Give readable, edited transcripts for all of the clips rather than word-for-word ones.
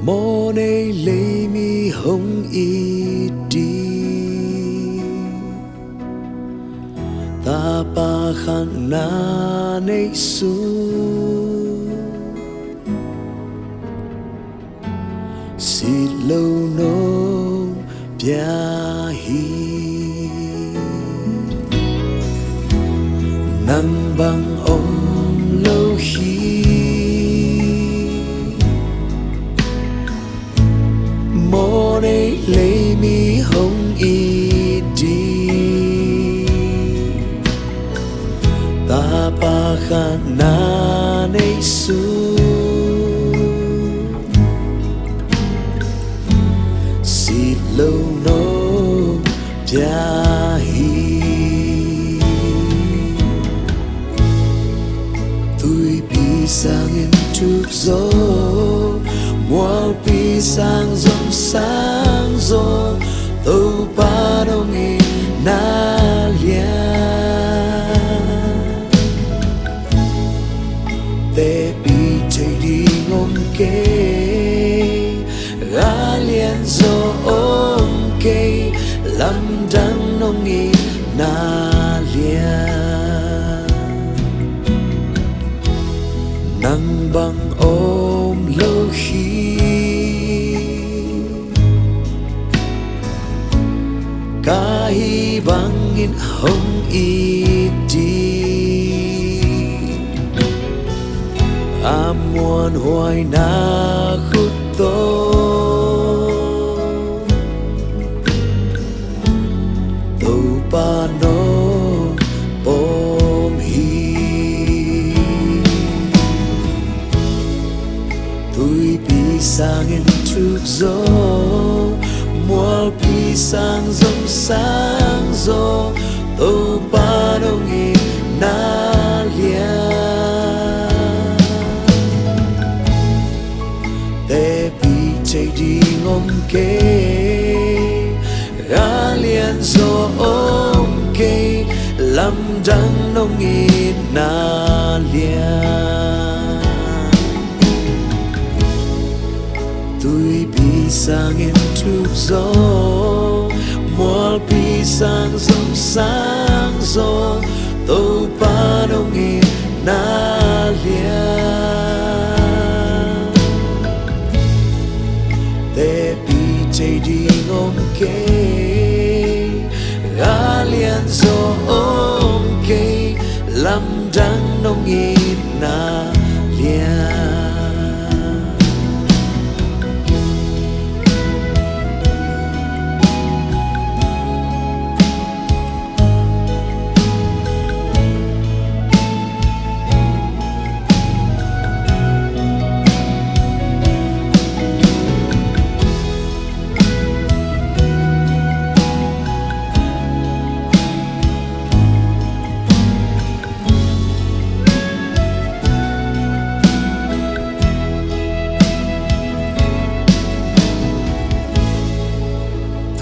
mô nay lấy mi hồng y đi ta pa khăn na nay su xịt lâu nô bia hi nắng băng ôm lâu hi mô nay lấy mi hồng y đi ta pa khăn na nay su xịt lâu nô bia hi tôi bị sang in chúc gió mua bị sang dòng sáng gió tôi ba đông in na lia te bị chạy đi ngom kê gà liền gió ôm kê lâm đắng nông nghi na lia nắng băng ôm lâu khi cả hi băng in hồng y đi muôn hoài na khúc tô tàu pa no ôm hi tôi bị sang in chúc gió mua bị sang dòng sáng gió tàu pa no nghi na lia chạy đi ngom kê gà liền gió ôm kê lâm đắng nông nghi na lia tôi bị sang in chúc gió mua bị sang dòng sáng gió tàu pa nông nghi na lia chạy đi ngom kê gà liền gió ôm kê lâm đắng nông nghi na lia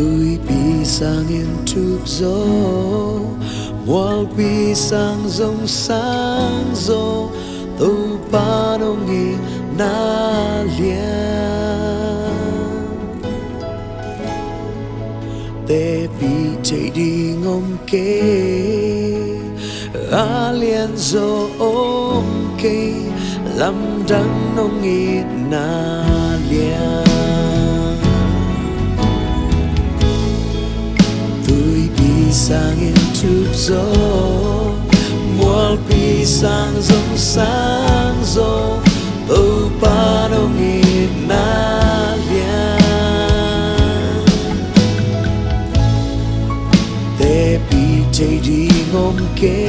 tôi bị sang in chúc gió mua bị sang dòng sáng gió tàu pa nông nghi na lia te bị chạy đi ngom kê gà liền gió ôm kê lâm đắng nông nghi na lia sang in chúc gió mua bị sang dòng sáng gió tàu pa nông nghi na lia te bị chạy đi ngom kê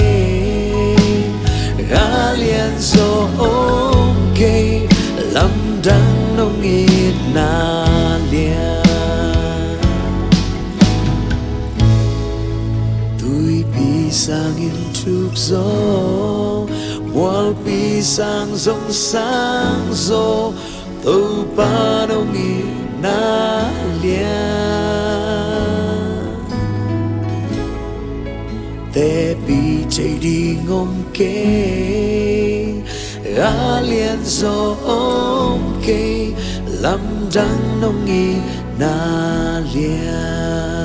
gà liền gió ôm kê lâm đắng nông nghi na lia sang in chúc gió mua bị sang dòng sáng gió tàu pa nông nghi na lia te bị chạy đi ngom kê gà liền gió ôm kê lâm trăng nông nghi na lia